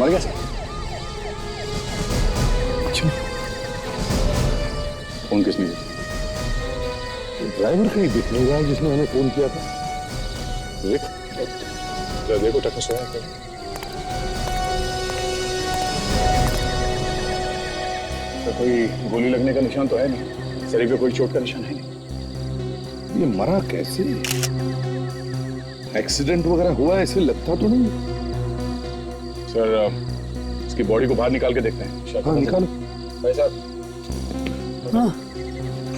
मर गया सर। अच्छा, फोन किसने किया? ड्राइवर कहीं दिख नहीं रहा है जिसने हमें फोन किया था। देखो टक्कर सोया है। तो कोई गोली लगने का निशान तो है नहीं, शरीर पे कोई चोट का निशान है नहीं। ये मरा कैसे? एक्सीडेंट वगैरह हुआ ऐसे लगता तो नहीं। सर इसकी बॉडी को बाहर निकाल के देखते हैं। हाँ निकालो भाई साहब। हाँ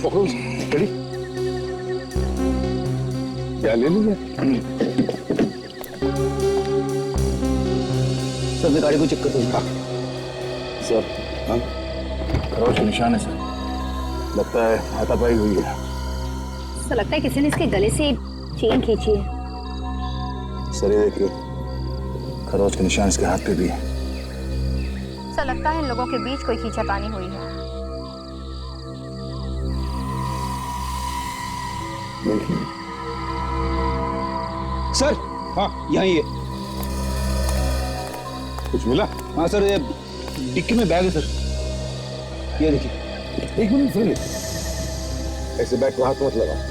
पकड़ो चली क्या ले लीजिए। सर मैं गाड़ी को चेक करता हूँ। सर हाँ खरोच के निशान है सर, लगता है हाथापाई हुई है। ऐसा लगता है किसी ने इसके गले से चेन खींची है। सर ये देखिए, खरोच के निशान इसके हाथ पे भी है। ऐसा लगता है इन लोगों के बीच कोई खींचातानी हुई है। सर हाँ यहीं है। कुछ मिला? हाँ सर, ये डिक्की में बैग है सर, ये देखिए। एक मिनट सुनिए, ऐसे बैग को हाथ मत लगाओ,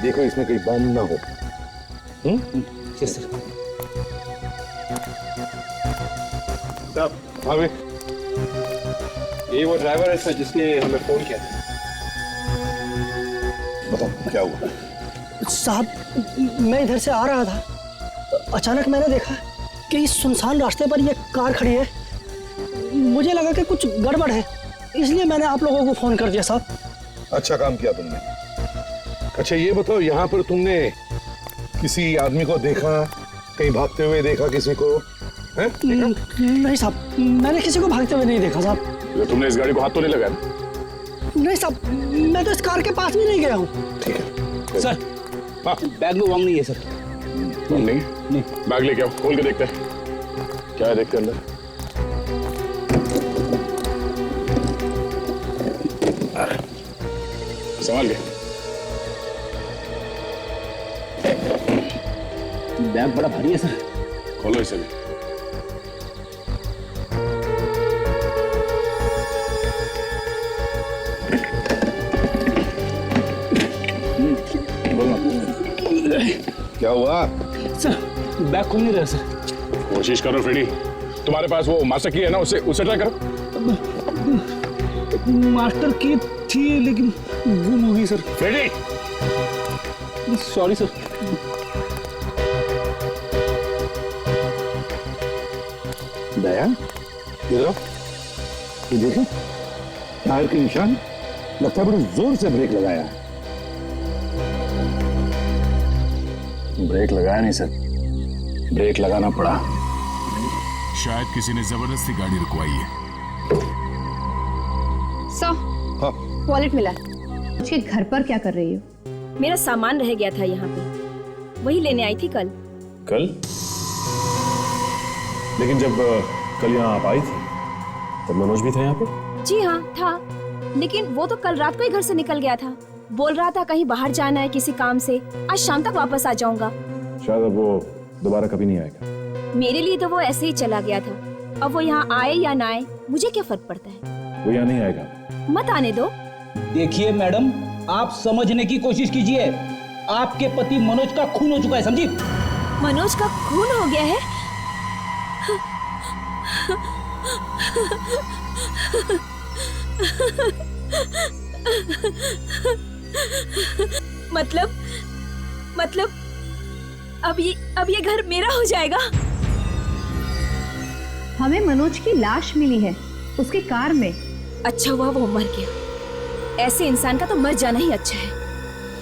देखो इसमें कहीं बम ना हो। Yes sir. साहब हाँ भाई ये वो ड्राइवर है सर जिसने हमें फोन किया था। बताओ क्या हुआ? साहब मैं इधर से आ रहा था, अचानक मैंने देखा कि इस सुनसान रास्ते पर ये कार खड़ी है। मुझे लगा कि कुछ गड़बड़ है, इसलिए मैंने आप लोगों को फोन कर दिया साहब। अच्छा काम किया तुमने। अच्छा ये बताओ, यहाँ पर तुमने किसी आदमी को देखा, कहीं भागते हुए देखा किसी को? है? नहीं साहब, मैंने किसी को भागते हुए नहीं देखा साहब। तो तुमने इस गाड़ी को हाथ तो नहीं लगाया? नहीं साहब, मैं तो इस कार के पास भी नहीं गया हूँ। ठीक है सर हाँ बैग में बम नहीं है सर। नहीं नहीं। बैग लेके आओ, खोल के देखते हैं क्या है, देखते अंदर। संभाल के। बैग बड़ा भारी है सर। खोलो इसे भी। क्या हुआ? सर बैग खुल नहीं रहा सर। कोशिश करो फ्रेडी, तुम्हारे पास वो मास्टर की है ना, उसे ट्राई करो। मास्टर की थी लेकिन गुम हो गई sir. Freddie sorry sir. Daya इधर ये देखो, टायर के निशान, लगता है बड़े जोर से ब्रेक लगाया है। ब्रेक लगाया नहीं सर, ब्रेक लगाना पड़ा। शायद किसी ने जबरदस्ती गाड़ी रुकवाई है। हाँ वॉलेट मिला। उसके घर पर क्या कर रही हो? मेरा सामान रह गया था यहाँ पे, वही लेने आई थी कल। कल? लेकिन जब कल यहाँ आप आई थी तब मनोज भी था यहाँ पे? जी हाँ था, लेकिन वो तो कल रात को ही घर से निकल गया था। बोल रहा था कहीं बाहर जाना है किसी काम से, आज शाम तक वापस आ जाऊंगा। शायद अब वो दोबारा कभी नहीं आएगा। मेरे लिए तो वो ऐसे ही चला गया था, अब वो यहाँ आए या ना आए मुझे क्या फर्क पड़ता है। वो यहाँ नहीं आएगा। मत आने दो। देखिए मैडम, आप समझने की कोशिश कीजिए। आपके पति मनोज का खून हो चुका है, समझी? मनोज का खून हो गया है? मतलब अब ये घर मेरा हो जाएगा? हमें मनोज की लाश मिली है उसकी कार में। अच्छा हुआ वो मर गया, ऐसे इंसान का तो मर जाना ही अच्छा है।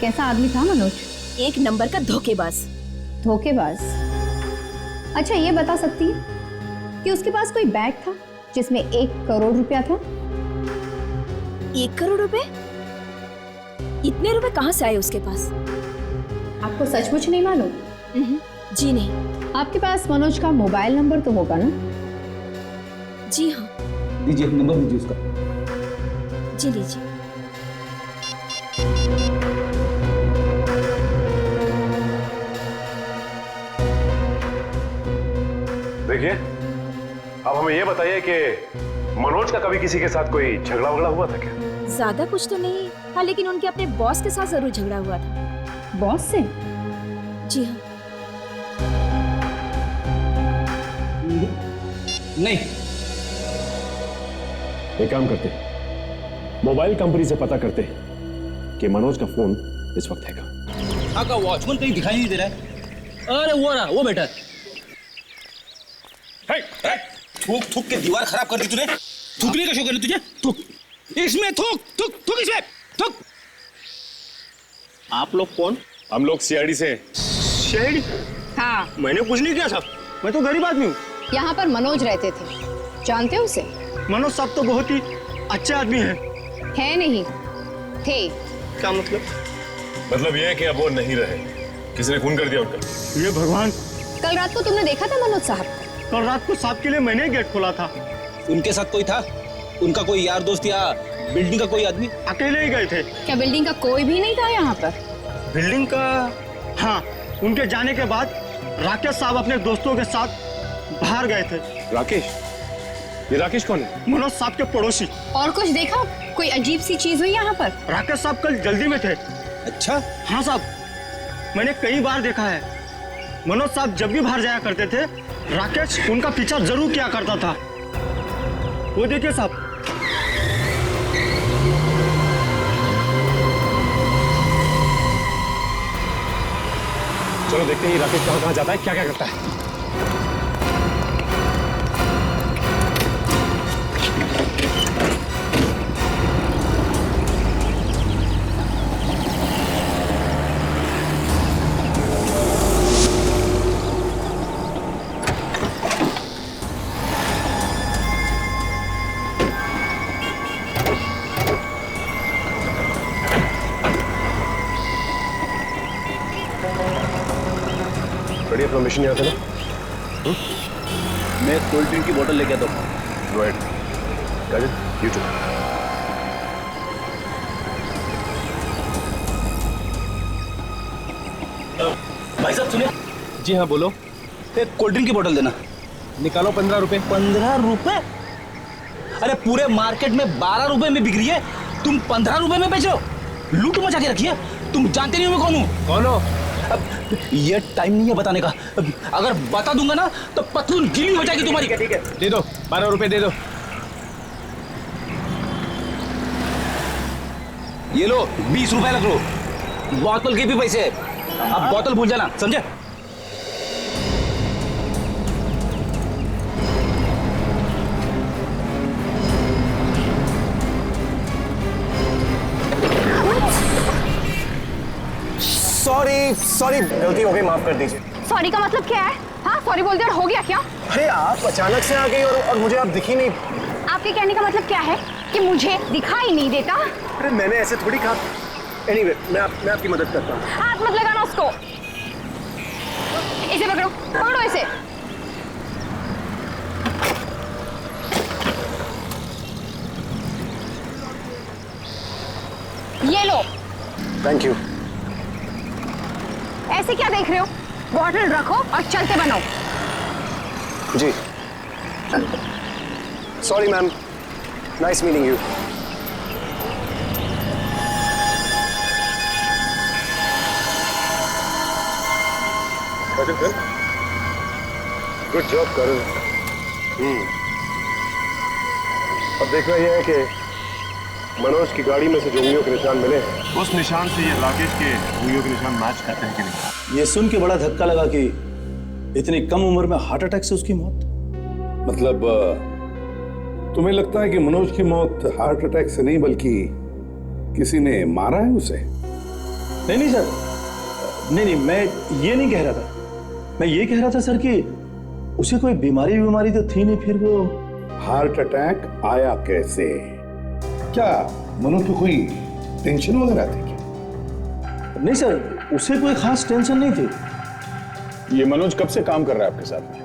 कैसा आदमी था मनोज? एक नंबर का धोखेबाज। धोखेबाज? अच्छा ये बता सकती है कि उसके पास कोई बैग था जिसमें 1 करोड़ रुपया था? 1 करोड़ रुपए? इतने रुपए कहाँ से आए उसके पास? आपको सचमुच नहीं मालूम? जी नहीं। आपके पास मनोज का मोबाइल नंबर तो होगा ना? जी हाँ। दीजिए नंबर, दीजिए उसका। जी लीजिए। देखिए अब हमें ये बताइए कि मनोज का कभी किसी के साथ कोई झगड़ा वगड़ा हुआ था क्या? ज्यादा कुछ तो नहीं, हाँ, लेकिन उनके अपने बॉस के साथ जरूर झगड़ा हुआ था। बॉस से? जी हाँ। नहीं। एक काम करते, मोबाइल कंपनी से पता करते कि मनोज का फोन इस वक्त है कहाँ। हाँ, का वॉचमैन कहीं दिखाई नहीं दे रहा है। अरे वो रहा, वो बेटा। थूक थूक के दीवार खराब कर दी तूने। थूकने का शौक है ना तुझे? थूक इसमें, थूक थूक थूक इसमें, थूक। आप लोग कौन? हम लोग सीआईडी से। शहरी? हाँ, मैंने कुछ नहीं किया साहब, मैं तो गरीब आदमी हूँ। यहाँ पर मनोज रहते थे, जानते हो उसे? मनोज साहब तो बहुत ही अच्छे आदमी हैं। है नहीं, थे। क्या मतलब? मतलब ये है कि अब वो नहीं रहे, किसी ने खून कर दिया उनका। ये भगवान, कल रात को तुमने देखा था मनोज साहब? कल रात को साहब के लिए मैंने गेट खोला था। उनके साथ कोई था? उनका कोई यार दोस्त या बिल्डिंग का कोई आदमी? अकेले ही गए थे। क्या बिल्डिंग का कोई भी नहीं था यहाँ पर? बिल्डिंग का? हाँ, उनके जाने के बाद राकेश साहब अपने दोस्तों के साथ बाहर गए थे। राकेश? ये राकेश कौन है? मनोज साहब के पड़ोसी। और कुछ देखा? कोई अजीब सी चीज हुई यहाँ पर? राकेश साहब कल जल्दी में थे। अच्छा। हाँ साहब, मैंने कई बार देखा है, मनोज साहब जब भी बाहर जाया करते थे, राकेश उनका पीछा जरूर किया करता था। वो देखिए साहब। चलो देखते हैं राकेश कहाँ कहाँ जाता है, क्या क्या करता है। बढ़िया परमिशन यहाँ था ना? मैं कोल्ड ड्रिंक की बोतल लेके आता हूँ। Go ahead. Kajal, you too। भाई साहब सुनिए। जी हाँ, बोलो। एक कोल्ड ड्रिंक की बोतल देना। निकालो 15 रुपए। 15 रुपए? अरे पूरे मार्केट में 12 रुपए में बिक रही है, तुम 15 रुपए में बेच रहे हो? लूट मचा के रखी है। तुम जानते नहीं हो मैं कौन हूँ? कौन हो? अब ये टाइम नहीं है बताने का। अगर बता दूंगा ना तो पतलून गीली हो जाएगी तुम्हारी। ठीक है, दे दो, 12 रुपए दे दो। ये लो 20 रुपए लग लो। बोतल के भी पैसे। अब बोतल भूल जाना, समझे? सॉरी, गलती हो गई, माफ कर दीजिए। सॉरी का मतलब क्या है? हाँ, सॉरी बोल दिया और हो गया क्या? अरे आप अचानक से आ गई और मुझे आप दिखी नहीं। आपके कहने का मतलब क्या है कि मुझे दिखाई नहीं देता? अरे मैंने ऐसे थोड़ी कहा। एनीवे, मैं आपकी मदद करता हूँ। हाथ मत लगाना उसको। इसे पकड़ो, पकड़ो इसे। ये लो। Thank you. ऐसे क्या देख रहे हो? बॉटल रखो और चलते बनो। जी। Sorry ma'am, nice meeting you. Good job कर। अब देखना यह है कि मनोज की गाड़ी में से जो उंगलियों के निशान मिले हैं, उस निशान से ये राकेश के उंगलियों के निशान मैच करते हैं कि नहीं। ये सुन के बड़ा धक्का लगा कि इतनी कम उम्र में हार्ट अटैक से उसकी मौत। मतलब तुम्हें लगता है कि मनोज की मौत हार्ट अटैक से नहीं बल्कि किसी ने मारा है उसे? नहीं सर, नहीं, मैं ये नहीं कह रहा था। मैं ये कह रहा था सर कि उसे कोई बीमारी तो थी नहीं, फिर वो हार्ट अटैक आया कैसे? क्या मनोज को कोई टेंशन वगैरह थी क्या? नहीं सर, उसे कोई खास टेंशन नहीं थी। ये मनोज कब से काम कर रहा है आपके साथ में?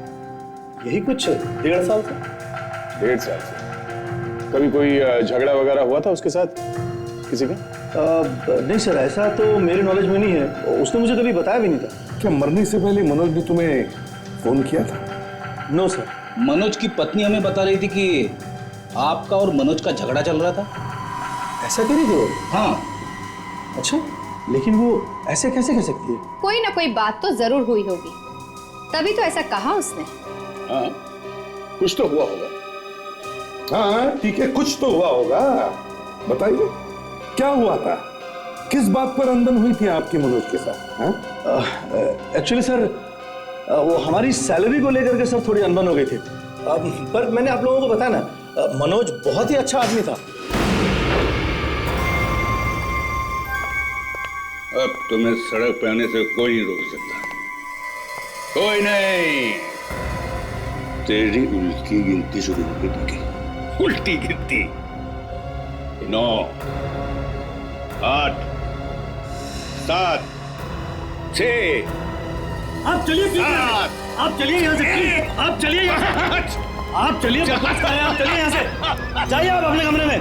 यही कुछ 1.5 साल से। 1.5 साल से? कभी कोई झगड़ा वगैरह हुआ था उसके साथ किसी का? नहीं सर, ऐसा तो मेरे नॉलेज में नहीं है। उसने मुझे कभी बताया भी नहीं था। क्या मरने से पहले मनोज ने तुम्हें फोन किया था? No sir. मनोज की पत्नी हमें बता रही थी कि आपका और मनोज का झगड़ा चल रहा था। ऐसा कह रही थी वो? हाँ। अच्छा, लेकिन वो ऐसे कैसे कर सकती है? कोई ना कोई बात तो जरूर हुई होगी, तभी तो ऐसा कहा उसने। हाँ, कुछ तो हुआ होगा। हाँ ठीक है, कुछ तो हुआ होगा। बताइए क्या हुआ था, किस बात पर अनबन हुई थी आपकी मनोज के साथ? एक्चुअली सर, वो हमारी सैलरी को लेकर के सर थोड़ी अनबन हो गई थी। पर मैंने आप लोगों को बताया ना, मनोज बहुत ही अच्छा आदमी था। अब तुम्हें सड़क पे आने से कोई नहीं रोक सकता, कोई नहीं। तेरी उल्टी गिनती शुरू हो गई। उल्टी गिनती 9 8 7 6। आप चलिए, आप चलिए यहाँ से, आप चलिए, आप चलिए, बकवास कर रहे हैं, आप चलिए यहाँ से, जाइए आप अपने कमरे में।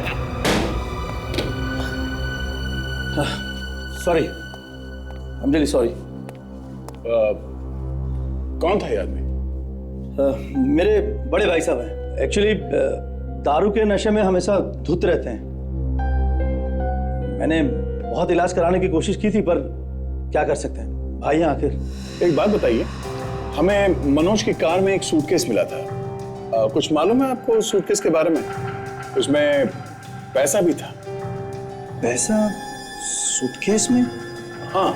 Sorry, I am really sorry. कौन था ये आदमी? मेरे बड़े भाई साहब हैं। एक्चुअली दारू के नशे में हमेशा धुत रहते हैं। मैंने बहुत इलाज कराने की कोशिश की थी, पर क्या कर सकते हैं भाई हैं आखिर। एक बात बताइए, हमें मनोज की कार में एक सूटकेस मिला था, कुछ मालूम है आपको उस सूटकेस के बारे में? उसमें पैसा भी था। पैसा सूटकेस में? हाँ।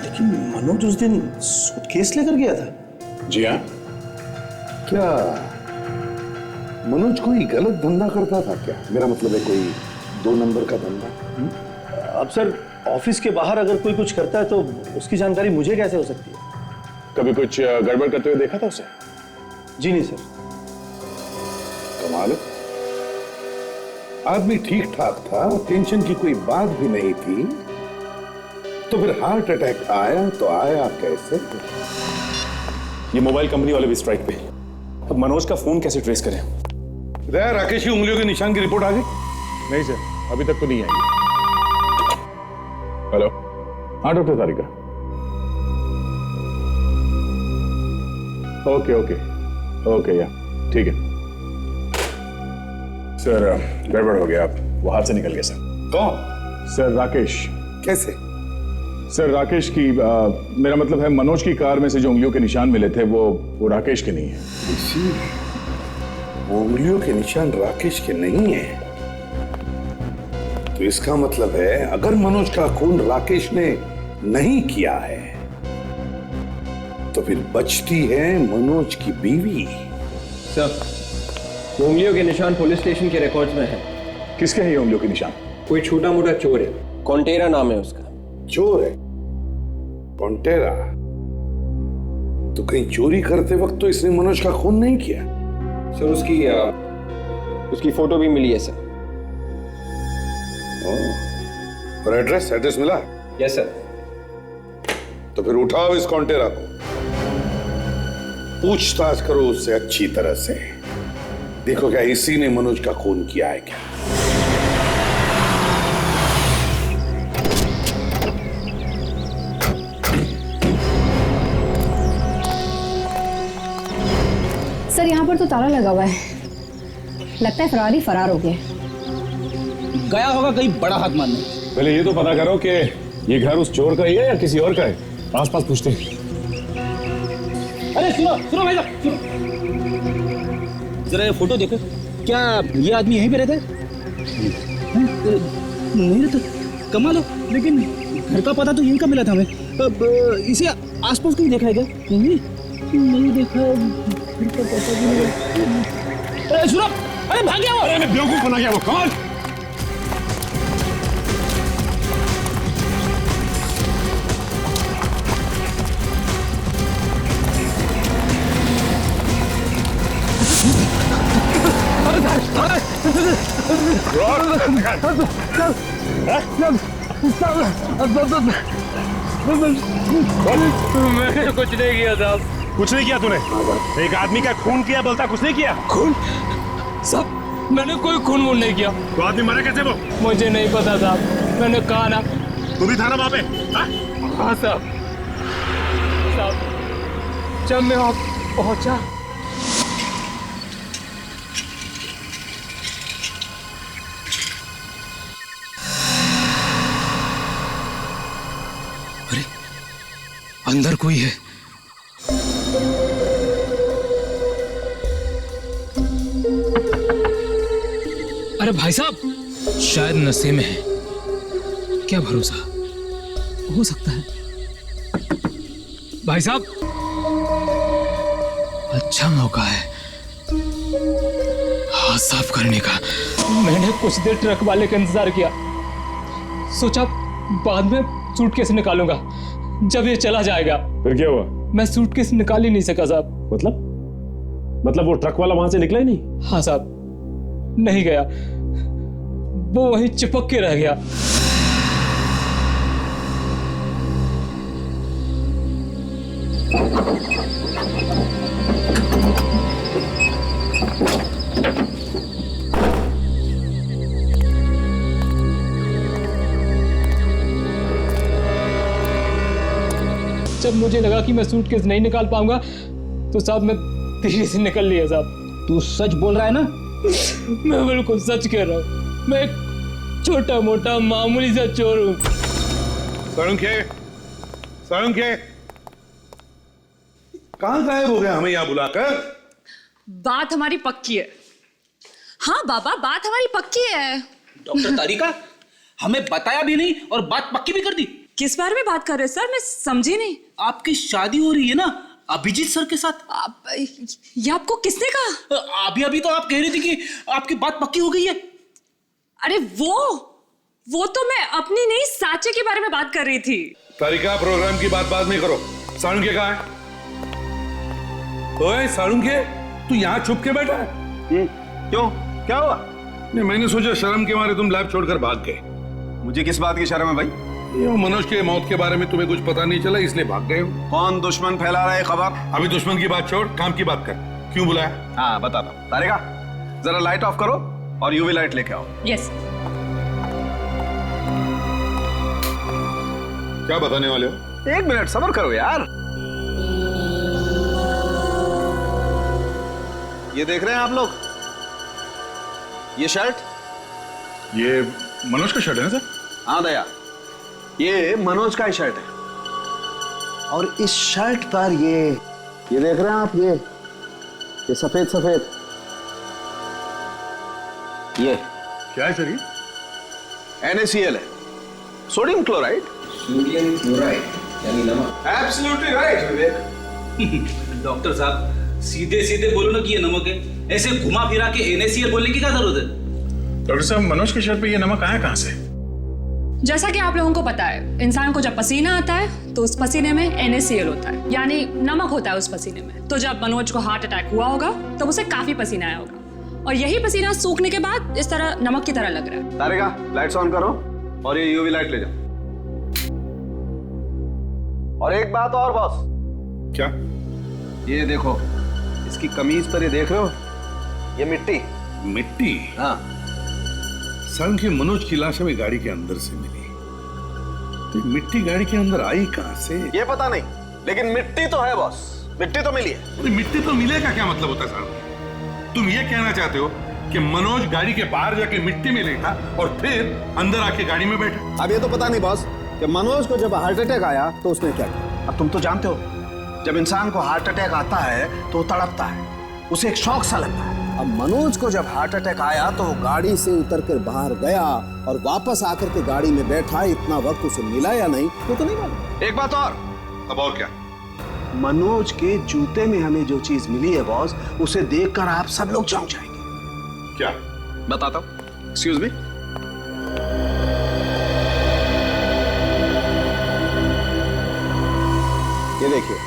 लेकिन मनोज उस दिन सूटकेस लेकर गया था। जी हाँ। क्या मनोज कोई गलत धंधा करता था क्या? मेरा मतलब है कोई 2 नंबर का धंधा। अब सर, ऑफिस के बाहर अगर कोई कुछ करता है तो उसकी जानकारी मुझे कैसे हो सकती है? कभी कुछ गड़बड़ करते हुए देखा था उसे? जी नहीं सर। कमाल है, आदमी ठीक ठाक था, टेंशन की कोई बात भी नहीं थी, तो फिर हार्ट अटैक आया तो आया कैसे? ये मोबाइल कंपनी वाले भी स्ट्राइक पे। अब मनोज का फोन कैसे ट्रेस करें? राकेश की उंगलियों के निशान की रिपोर्ट आ गई? नहीं सर, अभी तक तो नहीं आई। हेलो, हाँ डॉक्टर तारिका। ओके ओके ओके, या ठीक है सर। गड़बड़ हो गया, आप वो हाथ से निकल गया सर। कौन? सर राकेश। कैसे? सर राकेश की मेरा मतलब है मनोज की कार में से जो उंगलियों के निशान मिले थे वो राकेश के नहीं है। वो उंगलियों के निशान राकेश के नहीं है, तो इसका मतलब है अगर मनोज का खून राकेश ने नहीं किया है तो फिर बचती है मनोज की बीवी। सर, उंगलियों के निशान पुलिस स्टेशन के रिकॉर्ड्स में है। किसके हैं ये उंगलियों के निशान? कोई छोटा मोटा चोर है, कॉन्टेरा नाम है उसका। चोर है? कॉन्टेरा? तो कहीं चोरी करते वक्त तो इसने मनोज का खून नहीं किया? सर उसकी फोटो भी मिली है सर। और एड्रेस मिला? Yes sir. तो फिर उठाओ इस कॉन्टेरा को, पूछताछ करो उससे अच्छी तरह से, देखो क्या इसी ने मनोज का खून किया है क्या। सर यहाँ पर तो ताला लगा हुआ है, लगता है फरारी फरार हो गया। गया होगा कहीं बड़ा हाथ मारने। पहले ये तो पता करो कि ये घर उस चोर का ही है या किसी और का है। आसपास पूछते हैं। अरे सुनो सुनो भाई साहब, सुनो जरा ये फोटो देखो, क्या ये आदमी यहीं पे रहता है? नहीं रहता, कमाल है। लेकिन घर का पता तो यहीं का मिला था हमें। अब इसे आसपास कहीं देखा है क्या? नहीं देखा। अरे सुनो, अरे भाग गया वो। अरे मैं बेवकूफ बना गया वो। कौन? मैंने कुछ नहीं किया साहब। कुछ नहीं किया तूने? एक आदमी का खून किया, बोलता कुछ नहीं किया। खून? साहब, मैंने कोई खून वून नहीं किया। तो आदमी मरा कैसे वो? मुझे नहीं पता साहब, मैंने कहा ना। तू भी था ना वहां पे? हाँ साहब। जब मैं वहां पहुंचा अंदर कोई है। अरे भाई साहब, शायद नशे में है, क्या भरोसा, हो सकता है। भाई साहब, अच्छा मौका है हाथ साफ करने का। मैंने कुछ देर ट्रक वाले का इंतजार किया, सोचा बाद में सूटकेस निकालूंगा जब ये चला जाएगा। फिर क्या हुआ? मैं सूटकेस निकाल ही नहीं सका साहब। मतलब वो ट्रक वाला वहां से निकला ही नहीं? हाँ साहब, नहीं गया, वो वहीं चिपक के रह गया। जब मुझे लगा कि मैं सूटकेस नहीं निकाल पाऊंगा तो साहब मैं धीरे से निकल लिया साहब। तू सच बोल रहा है ना? मैं बिल्कुल सच कह रहा हूँ, मैं एक छोटा मोटा मामूली सा चोर हूँ। साळुंखे, कहाँ गायब हो गया हमें यहाँ बुलाकर? बात हमारी पक्की है। हाँ बाबा, बात हमारी पक्की है। डॉक्टर तारिका, हमें बताया भी नहीं और बात पक्की भी कर दी। किस बारे में बात कर रहे हैं सर? मैं समझी नहीं। आपकी शादी हो रही है ना अभिजीत सर के साथ। ये आपको किसने कहा? अभी अभी तो आप कह रही थी कि आपकी बात पक्की हो गई है। अरे वो तो मैं अपनी नहीं साचे के बारे में बात कर रही थी। तारिका, प्रोग्राम की बात नहीं करो। साळुंखे कहाँ है? ओए साळुंखे, तू यहाँ छुप के बैठा है? क्यों, क्या हुआ? नहीं, मैंने सोचा शर्म के मारे तुम लैब छोड़कर भाग गए। मुझे किस बात की शर्म है भाई? ये मनोज के मौत के बारे में तुम्हें कुछ पता नहीं चला इसलिए भाग गए हो। कौन दुश्मन फैला रहा है खबर? अभी दुश्मन की बात छोड़, काम की बात कर। क्यों बुलाया? हाँ बताता हूँ। तारिका, जरा लाइट ऑफ करो और यूवी लाइट लेके आओ। यस। क्या बताने वाले हो? एक मिनट सब्र करो यार। ये देख रहे हैं आप लोग, ये शर्ट? ये मनोज का शर्ट है ना सर? हाँ दया, ये मनोज का ही शर्ट है। और इस शर्ट पर ये देख रहे हैं आप, ये सफेद सफेद, ये क्या है सर? ये NaCl है, सोडियम क्लोराइड। सोडियम क्लोराइड यानी नमक। एब्सोल्युटली राइट विवेक। डॉक्टर साहब, सीधे सीधे बोलो ना कि ये नमक है, ऐसे घुमा फिरा के NaCl बोलने की क्या जरूरत है? डॉक्टर साहब, मनोज के शर्ट पे ये नमक आया कहाँ से? जैसा कि आप लोगों को पता है, इंसान को जब पसीना आता है तो उस पसीने में NaCl होता है, यानी नमक होता है उस पसीने में। तो जब मनोज को हार्ट अटैक हुआ होगा तब उसे काफी पसीना आया होगा, और यही पसीना सूखने के बाद इस तरह नमक की तरह लग रहा है। तारिका, लाइट्स ऑन करो और ये यूवी लाइट ले जाओ। और एक बात और बॉस। क्या? ये देखो, इसकी कमीज पर ये देख रहे हो, ये मिट्टी। मिट्टी? हाँ। साळुंखे, मनोज की लाश हमें गाड़ी के अंदर से मिली, तो मिट्टी गाड़ी के अंदर आई कहां से? ये पता नहीं, लेकिन मिट्टी तो है बॉस, मिट्टी तो मिली है। अरे मिट्टी तो मिलेगा क्या मतलब होता है साहब? तुम ये कहना चाहते हो कि मनोज गाड़ी के बाहर जाके मिट्टी में लेटा और फिर अंदर आके गाड़ी में बैठा? अब ये तो पता नहीं बॉस कि मनोज को जब हार्ट अटैक आया तो उसने क्या किया। अब तुम तो जानते हो, जब इंसान को हार्ट अटैक आता है तो वो तड़पता है, उसे एक शौक सा लगता है। अब मनोज को जब हार्ट अटैक आया तो वो गाड़ी से उतर कर बाहर गया और वापस आकर के गाड़ी में बैठा। इतना वक्त उसे मिला या नहीं वो तो नहीं मालूम। एक बात और। अब और क्या? मनोज के जूते में हमें जो चीज मिली है बॉस, उसे देखकर आप सब लोग चौंक जाएंगे। क्या? बताता हूं। Excuse me. ये देखिए,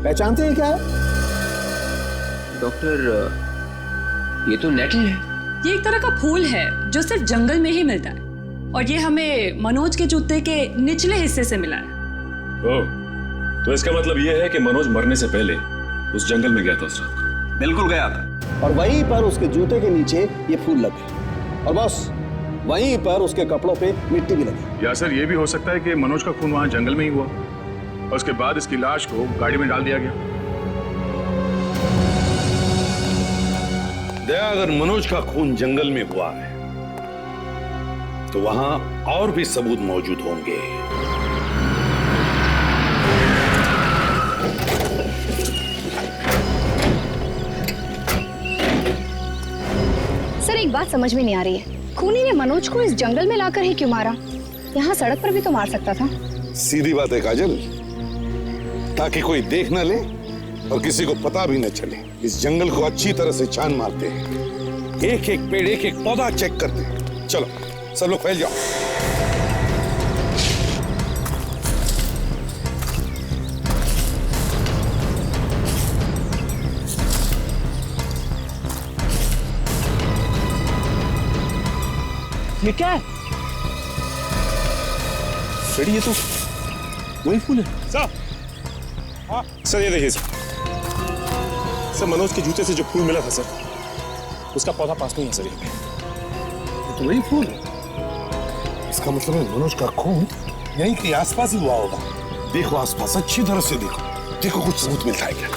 पहचानते हैं क्या है? डॉक्टर, ये तो नेटल है। ये एक तरह का फूल है जो सिर्फ जंगल में ही मिलता है, और ये हमें मनोज के जूते के निचले हिस्से से मिला है। ओह, तो इसका मतलब ये है कि मनोज मरने से पहले उस जंगल में गया था उस रात को? बिल्कुल गया था, और वहीं पर उसके जूते के नीचे ये फूल लगे, और बस वहीं पर उसके कपड़ों पे मिट्टी भी लगी। या सर, ये भी हो सकता है कि मनोज का खून वहां जंगल में ही हुआ और उसके बाद इसकी लाश को गाड़ी में डाल दिया गया। दया, अगर मनोज का खून जंगल में हुआ है तो वहां और भी सबूत मौजूद होंगे। सर एक बात समझ में नहीं आ रही है, खूनी ने मनोज को इस जंगल में लाकर ही क्यों मारा? यहाँ सड़क पर भी तो मार सकता था। सीधी बात है काजल, ताकि कोई देख न ले और किसी को पता भी न चले। इस जंगल को अच्छी तरह से छान मारते हैं, एक एक पेड़ एक एक पौधा चेक करते हैं। चलो सब लोग फैल जाओ। ये क्या है? फ्रेडी, ये तो वही फूल है। सर, हाँ सर, ये देखिए सर, मनोज के जूते से जो फूल मिला था सर, उसका पौधा पास में ही है सर। ये तो वही फूल है। इसका मतलब है मनोज का खून यहीं के आसपास ही हुआ होगा। देखो आसपास अच्छी तरह से देखो, देखो कुछ सबूत मिलता है क्या।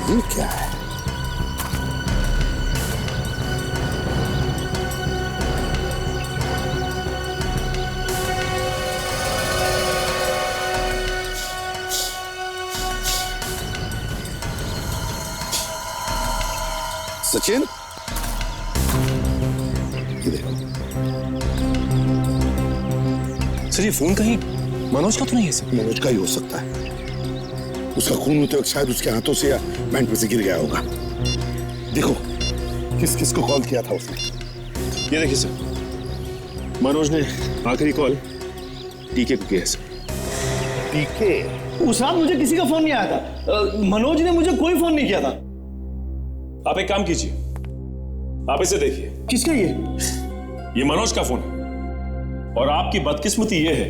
ये क्या है? सचिन, ये देखो। सर ये फोन कहीं मनोज का तो नहीं है सर? मनोज का ही हो सकता है। उसका खून होते वक्त शायद उसके हाथों से या बैंड पे से गिर गया होगा। देखो किस किस को कॉल किया था उसने। ये देखिए सर, मनोज ने आखिरी कॉल टीके को किया सर। टीके? उस रात मुझे किसी का फोन नहीं आया था। मनोज ने मुझे कोई फोन नहीं किया था। आप एक काम कीजिए, आप इसे देखिए। किसका ये मनोज का फोन है। और आपकी बदकिस्मती ये है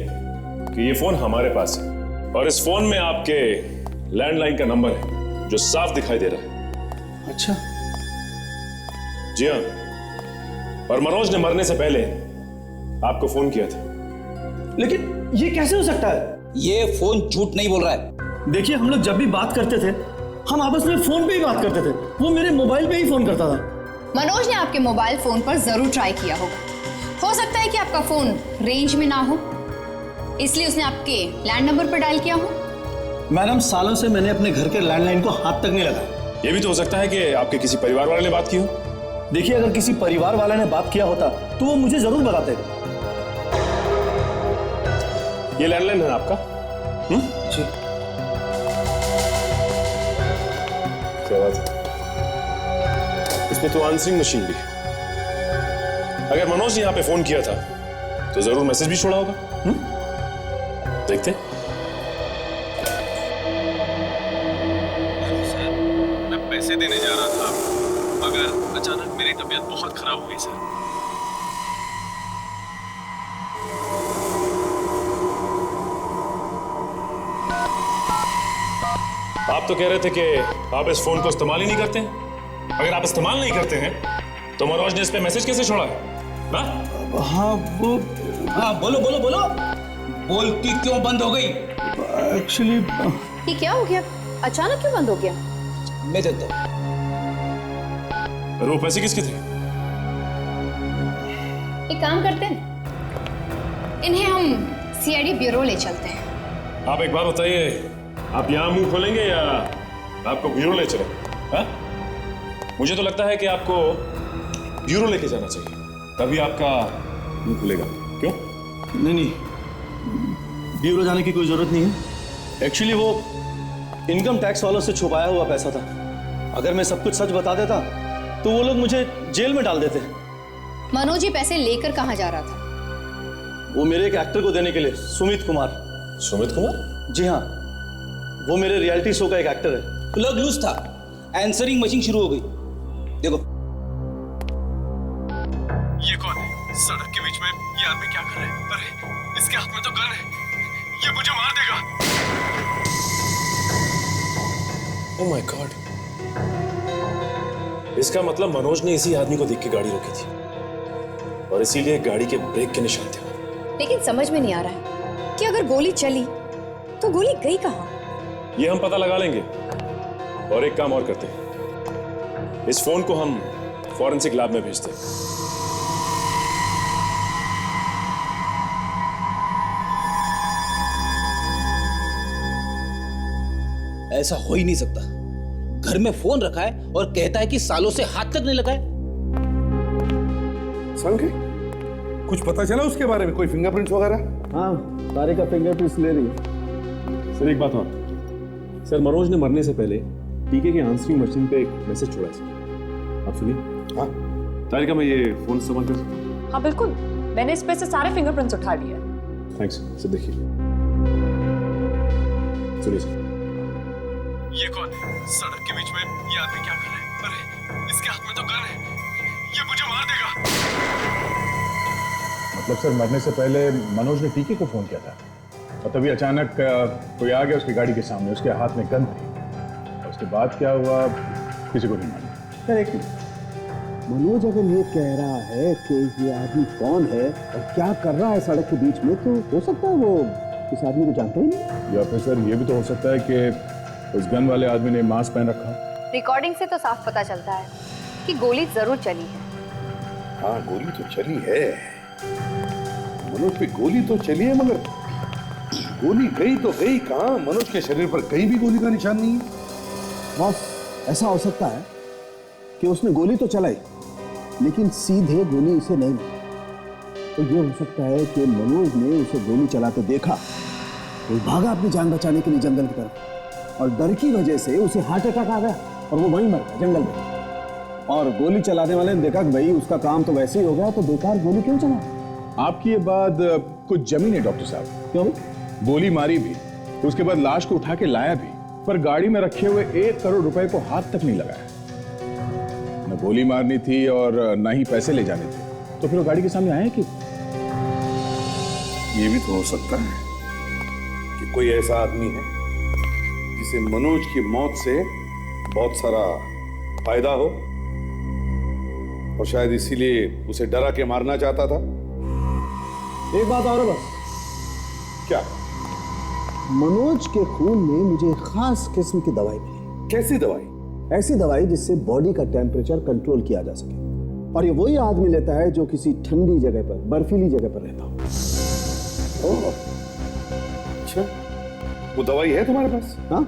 कि ये फोन हमारे पास है और इस फोन में आपके लैंडलाइन का नंबर है जो साफ दिखाई दे रहा है। अच्छा। जी हाँ, और मनोज ने मरने से पहले आपको फोन किया था। लेकिन ये कैसे हो सकता है? ये फोन झूठ नहीं बोल रहा है। देखिए, हम लोग जब भी बात करते थे हम आपस में फोन पे ही बात करते थे। वो मेरे मोबाइल पे ही फोन करता था। मनोज ने आपके मोबाइल फोन पर जरूर ट्राई किया होगा। हो सकता है कि आपका फोन रेंज में ना हो, इसलिए उसने आपके लैंड नंबर पर डायल किया हो। मैडम, सालों से मैंने अपने घर के लैंडलाइन को हाथ तक नहीं लगाया। यह भी तो हो सकता है कि आपके किसी परिवार वाले ने बात की हो। देखिए, अगर किसी परिवार वाले ने बात किया होता तो वो मुझे जरूर बताते। ये लैंडलाइन है आपका? जी। क्या बात है, इसमें तो आंसरिंग मशीन भी है। अगर मनोज ने यहाँ पे फोन किया था तो जरूर मैसेज भी छोड़ा होगा। देखते। मैं पैसे देने जा रहा था मगर अचानक मेरी तबीयत बहुत खराब हो गई सर। आप तो कह रहे थे कि आप इस फोन को इस्तेमाल ही नहीं करते। अगर आप इस्तेमाल नहीं करते हैं तो मनोज ने इस पे मैसेज कैसे छोड़ा? हाँ वो, हाँ बोलो बोलो बोलो। बोलती क्यों बंद हो गई? एक्चुअली ये क्या हो गया? अचानक क्यों बंद हो गया? मैं देता हूँ। वो पैसे किसके थे? एक काम करते हैं, इन्हें हम सीआईडी ब्यूरो ले चलते हैं। आप एक बात बताइए, आप यहाँ मुंह खोलेंगे या आपको ब्यूरो ले चले? हाँ? मुझे तो लगता है कि आपको ब्यूरो लेके जाना चाहिए, तभी आपका मुंह खुलेगा। क्यों? नहीं, ब्यूरो जाने की कोई जरूरत नहीं है। एक्चुअली वो इनकम टैक्स वालों से छुपाया हुआ पैसा था। अगर मैं सब कुछ सच बता देता तो वो लोग मुझे जेल में डाल देते। मनोज ये पैसे लेकर कहाँ जा रहा था? वो मेरे एक एक्टर को देने के लिए। सुमित कुमार। सुमित कुमार? जी हाँ, वो मेरे रियलिटी शो का एक एक्टर है। प्लग लूज था, आंसरिंग मशीन शुरू हो गई। देखो कौन है? सड़क के बीच में ये आदमी क्या कर रहा है? अरे इसके हाथ में तो गन है, ये मुझे मार देगा। ओह माय गॉड, इसका मतलब मनोज ने इसी आदमी को देख के गाड़ी रोकी थी और इसीलिए गाड़ी के ब्रेक के निशान थे। लेकिन समझ में नहीं आ रहा है कि अगर गोली चली तो गोली गई कहाँ? ये हम पता लगा लेंगे। और एक काम और करते हैं, इस फोन को हम फॉरेंसिक लैब में भेजते हैं। ऐसा हो ही नहीं सकता। घर में फोन रखा है और कहता है कि सालों से हाथ तक नहीं लगा है। संगे कुछ पता चला उसके बारे में? कोई फिंगरप्रिंट्स वगैरह? हाँ, तारे का फिंगरप्रिंट्स ले रही है। सर एक बात और, सर मनोज ने मरने से पहले टीके के आंसरिंग मशीन पे एक मैसेज छोड़ा है सर, आप सुनिए। हाँ तारिका, मैं ये फोन संभाल कर सकता? हाँ बिल्कुल, मैंने इस पे से सारे फिंगरप्रिंट्स उठा लिए। थैंक्स सर, देखिए सुनिए सर। ये कौन है? सड़क के बीच में ये आदमी क्या कर रहा है? अरे इसके हाथ में तो गन है, ये मुझे मार देगा। मतलब सर मरने से पहले मनोज ने टीके को फोन किया था और तभी अचानक कोई आ गया उसकी गाड़ी के सामने, उसके हाथ में गन थी। और उसके बाद क्या हुआ किसी को नहीं मालूम। सर एक मनोज अगर ये कह रहा है कि ये आदमी कौन है और क्या कर रहा है सड़क के बीच में, तो हो सकता है वो इस आदमी को जानते ही नहीं। या फिर सर ये भी तो हो सकता है कि उस गन वाले आदमी ने मास्क पहन रखा। रिकॉर्डिंग से तो साफ पता चलता है कि गोली जरूर चली है। हाँ गोली तो चली है, मनोज पे गोली तो चली है, मगर गोली गई तो गई कहाँ? मनोज के शरीर पर कहीं भी गोली का निशान नहीं है। बस ऐसा हो सकता है कि उसने गोली तो चलाई लेकिन सीधे गोली उसे नहीं मारी। तो ये हो सकता है कि मनोज ने उसे गोली चलाते देखा तो भागा अपनी जान बचाने के लिए जंगल की तरफ, और डर की वजह से उसे हार्ट अटैक आ गया और वो वहीं मर गया जंगल में। और गोली चलाने वाले ने देखा कि भाई उसका काम तो वैसे ही हो गया, तो बेकार गोली क्यों चला? आपकी ये बात कुछ जमी नहीं डॉक्टर साहब। क्यों? गोली मारी भी, उसके बाद लाश को उठा के लाया भी, पर गाड़ी में रखे हुए 1 करोड़ रुपए को हाथ तक नहीं लगाया। न गोली मारनी थी और न ही पैसे ले जाने थे, तो फिर वो गाड़ी के सामने आए कि? ये भी तो हो सकता है कि कोई ऐसा आदमी है जिसे मनोज की मौत से बहुत सारा फायदा हो और शायद इसीलिए उसे डरा के मारना चाहता था। एक बात और है बस। क्या? मनोज के खून में मुझे खास किस्म की दवाई मिली। कैसी दवाई? ऐसी दवाई जिससे बॉडी का टेम्परेचर कंट्रोल किया जा सके, और ये वही आदमी लेता है जो किसी ठंडी जगह पर, बर्फीली जगह पर रहता हो। ओह, अच्छा, वो दवाई है तुम्हारे पास? हाँ,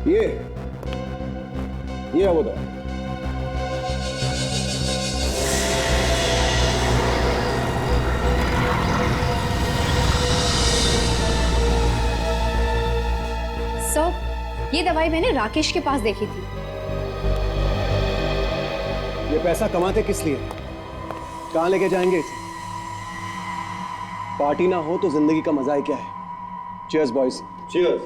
ये है वो दवाई। ये दवाई मैंने राकेश के पास देखी थी। ये पैसा कमाते किस लिए? कहां लेके जाएंगे इसे? पार्टी ना हो तो जिंदगी का मजा ही क्या है? Cheers boys. चीयर्स।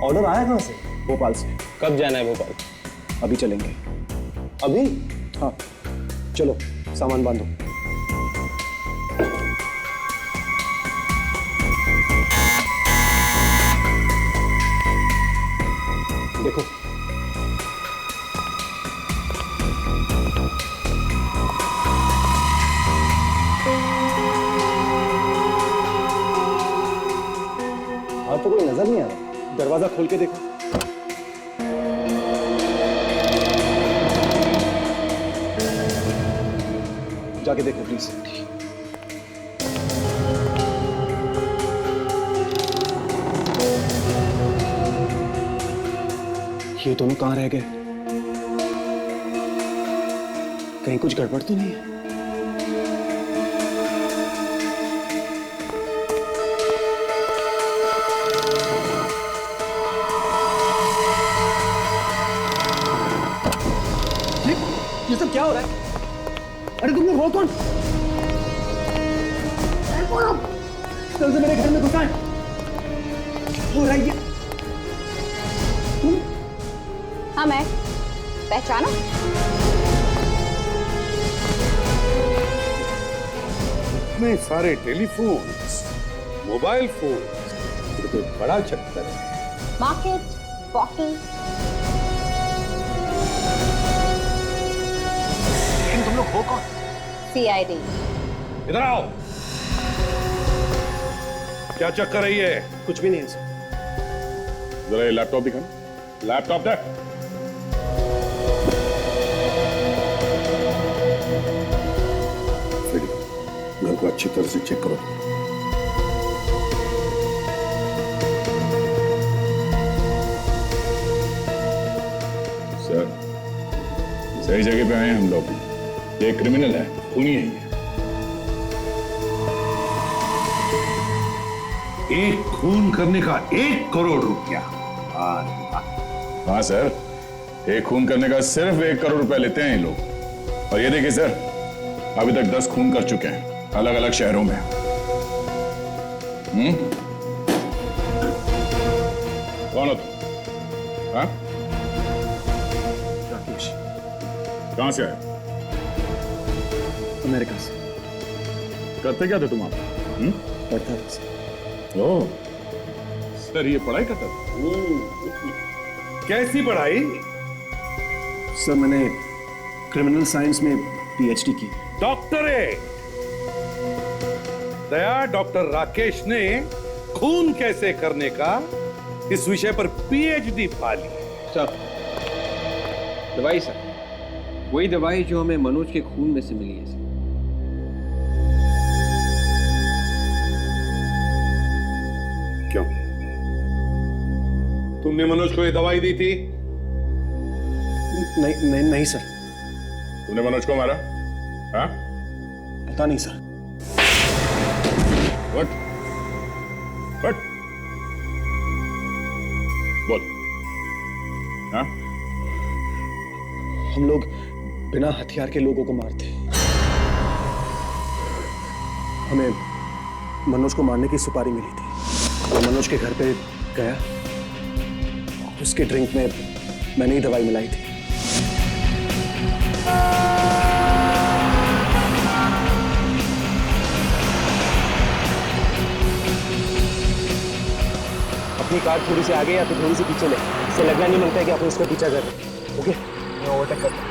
ऑर्डर आया कहां से? भोपाल से। कब जाना है भोपाल? अभी चलेंगे। अभी? हाँ चलो सामान बांधो। देखो तो कोई नजर नहीं आ रहा। दरवाजा खोल के देखो। जाके देखो प्लीज। ये दोनों कहां रह गए? कहीं कुछ गड़बड़ तो नहीं है? ये सब क्या हो रहा है? अरे तुमने वो कौन? से मेरे घर में घुसा है। हो रही है तुम? हाँ मैं पहचाना? इतने सारे टेलीफोन, मोबाइल फोन, ये तो बड़ा चक्कर है। Market, bottle. तुम लोग हो कौन? CID। इधर आओ। क्या चक्कर है ये? कुछ भी नहीं है सर। जरा ये लैपटॉप दिखाना। लैपटॉप दे। घर को अच्छी तरह से चेक करो। सर, सही जगह पे आए हैं हम लोग। ये क्रिमिनल है, खूनी है ये। एक खून करने का 1 करोड़ रुपया। हाँ सर, एक खून करने का सिर्फ 1 करोड़ रुपया लेते हैं ये लोग। और ये देखिए सर, अभी तक 10 खून कर चुके हैं अलग अलग शहरों में। कौन हो तुम? हाँ? राकेश। कहां से आए? अमेरिका से। करते क्या थे तुम आप? पढ़ता था सर। ओह, सर ये पढ़ाई करता था? कैसी पढ़ाई? सर मैंने क्रिमिनल साइंस में PhD की। डॉक्टरेट। दया डॉक्टर राकेश ने खून कैसे करने का इस विषय पर PhD पा ली। सर, दवाई सर, वही दवाई जो हमें मनोज के खून में से मिली है सर। क्यों? तुमने मनोज को ये दवाई दी थी? नहीं सर। तुमने मनोज को मारा? हाँ? पता नहीं सर। What? What? बोल। हाँ? हम लोग बिना हथियार के लोगों को मारते हैं। हमें मनोज को मारने की सुपारी मिली थी। मैं मनोज के घर पे गया, उसके ड्रिंक में मैंने ही दवाई मिलाई थी। अपनी कार थोड़ी सी आगे या तो थोड़ी सी पीछे ले, इससे लगना नहीं बनता है कि आप उसका पीछा कर रहे हैं। ओके, मैं ओवरटेक करता हूं।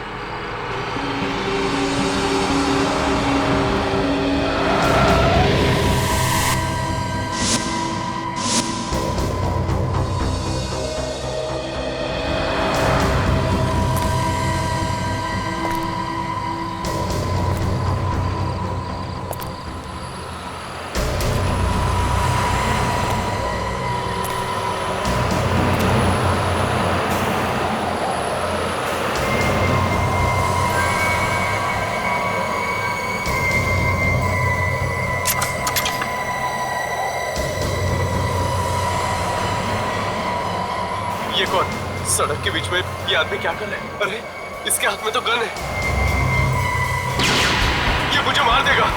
ये कौन? सड़क के बीच में ये आदमी क्या कर रहा है? अरे इसके हाथ में तो गन है। ये मुझे मार देगा।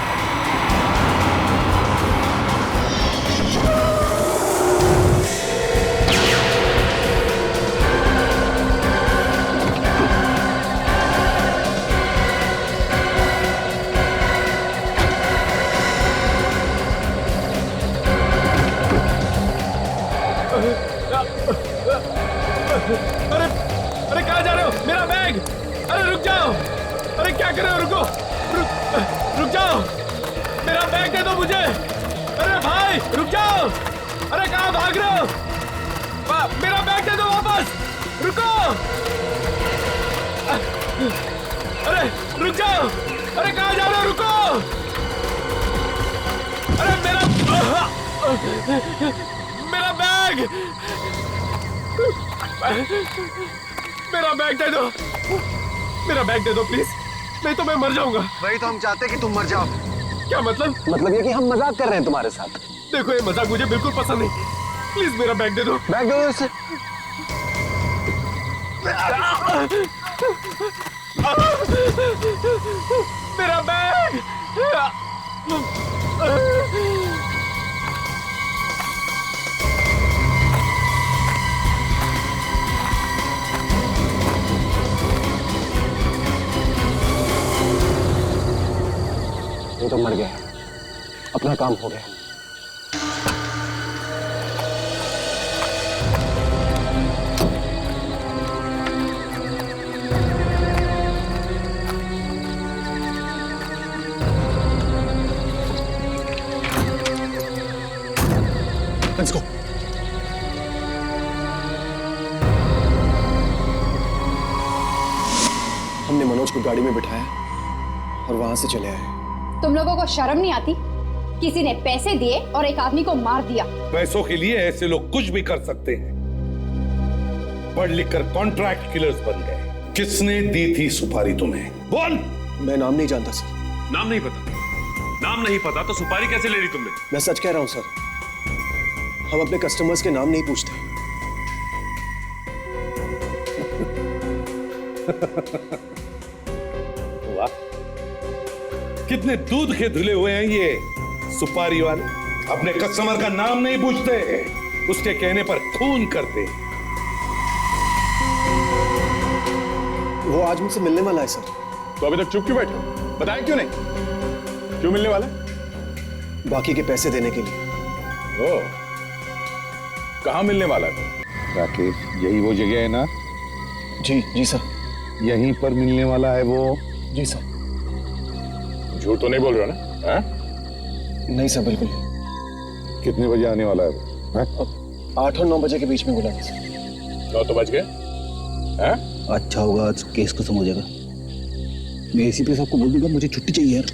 अरे अरे कहाँ जा रहे हो? मेरा बैग! अरे रुक जाओ! अरे क्या कर रहे हो? रुको! रुक जाओ! मेरा बैग दे दो मुझे! अरे भाई रुक जाओ! अरे कहाँ भाग रहे हो? मेरा बैग दे दो वापस! रुको! अरे रुक जाओ! अरे कहाँ जा रहे हो? रुको! अरे मेरा बैग! मेरा बैग दे दो, मेरा बैग दे दो प्लीज, नहीं तो मैं मर जाऊंगा। वही तो हम चाहते कि तुम मर जाओ। क्या मतलब? मतलब ये कि हम मजाक कर रहे हैं तुम्हारे साथ। देखो ये मजाक मुझे बिल्कुल पसंद नहीं, प्लीज मेरा बैग दे दो। बैग दे दो इसे। मेरा बैग! वो तो मर गया, अपना काम हो गया। Let's go. हमने मनोज को गाड़ी में बिठाया और वहां से चले आए। तुम लोगों को शर्म नहीं आती? किसी ने पैसे दिए और एक आदमी को मार दिया। पैसों के लिए ऐसे लोग कुछ भी कर सकते हैं। पढ़ लिख कर कॉन्ट्रैक्ट किलर्स बन गए। किसने दी थी सुपारी तुम्हें? बोल। मैं नाम नहीं जानता सर। नाम नहीं पता? नाम नहीं पता तो सुपारी कैसे ले ली तुमने? मैं सच कह रहा हूं सर, हम अपने कस्टमर्स के नाम नहीं पूछते। वाह, कितने दूध के धुले हुए हैं ये सुपारी वाले। अपने कस्टमर का नाम नहीं पूछते, उसके कहने पर खून करते। वो आज मुझसे मिलने वाला है सर। तो अभी तक चुप क्यों बैठे? बताएं क्यों नहीं? क्यों मिलने वाला? बाकी के पैसे देने के लिए। ओ, कहाँ मिलने वाला है? राकेश, यही वो जगह है ना? जी सर। यहीं पर मिलने वाला है वो? जी सर। झूठ तो नहीं बोल रहे ना? हाँ? नहीं सर, बिल्कुल। कितने बजे आने वाला है वो? 8 और 9 बजे के बीच में बुलाना सर। 9 तो बज गए। हाँ? अच्छा होगा, आज केस खत्म हो जाएगा। मैं एसीपी साहब को बोल दूंगा मुझे छुट्टी चाहिए यार।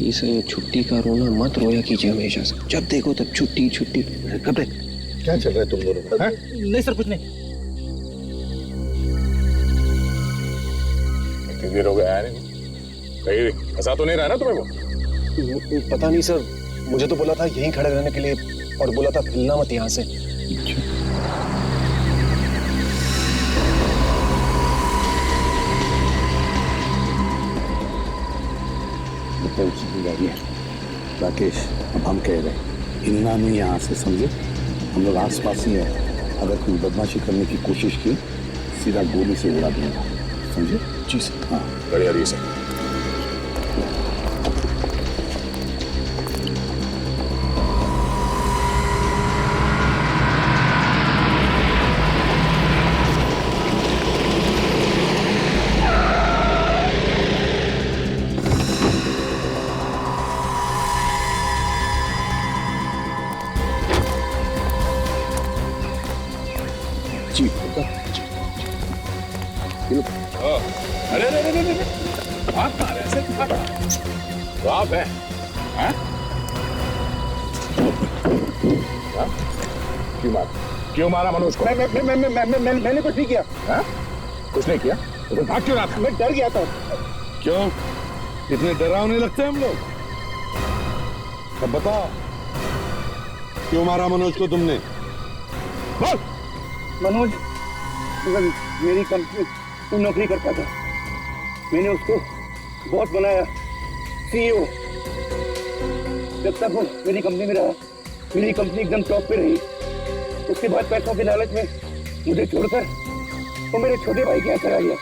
इसे छुट्टी का रोना मत रोया कीजिए हमेशा से। जब देखो तब छुट्टी छुट्टी। कब रे? क्या चल रहा है तुम दोनों का? नहीं सर, कुछ नहीं। इतनी देर हो गया आया नहीं। कहीं ऐसा तो नहीं रहा ना तुम्हें वो? पता नहीं सर, मुझे तो बोला था यहीं खड़े रहने के लिए और बोला था हिलना मत यहाँ से। राकेश, अब हम कह रहे हैं हिलना नहीं यहाँ से, समझे? हम लोग आस पास ही है। अगर कोई बदमाशी करने की कोशिश की, सीधा गोली से उड़ा दूंगा, समझे? जी सर। हाँ, बढ़िया रही सर। जी। अरे अरे अरे अरे, आप मारे ऐसे? तो आप हैं? हैं? क्यों मारा? क्यों मारा मनोज को? मैंने कुछ नहीं किया। हाँ? कुछ नहीं किया? तो भाग क्यों रहा था? मैं डर गया था। क्यों? इतने डरावने लगते हैं हम लोग? अब बताओ, क्यों मारा मनोज को तुमने? बोल। मनोज मेरी कंपनी में नौकरी करता था। मैंने उसको बॉस बनाया, सीईओ। जब तक वो मेरी कंपनी में रहा, मेरी कंपनी एकदम टॉप पे रही। उसके बाद पैसों के लालच में मुझे छोड़कर वो मेरे छोटे भाई के यहाँ चला गया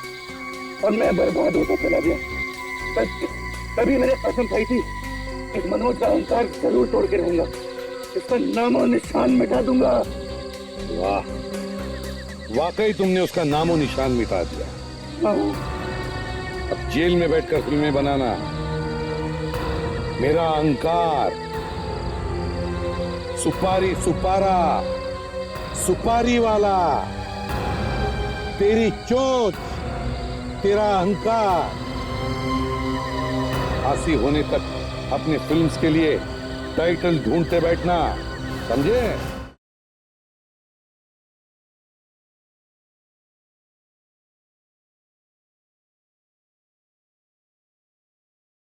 और मैं बर्बाद होता चला गया। तभी मैंने कसम खाई थी, इस मनोज का अहंकार जरूर तोड़ के रहूंगा, इसका नाम और निशान मिटा दूंगा। वाह, वाकई तुमने उसका नामो निशान मिटा दिया। अब जेल में बैठकर फिल्में बनाना मेरा अहंकार, सुपारी सुपारा, सुपारी वाला, तेरी चोंच, तेरा अहंकार, फांसी होने तक अपने फिल्म्स के लिए टाइटल ढूंढते बैठना, समझे?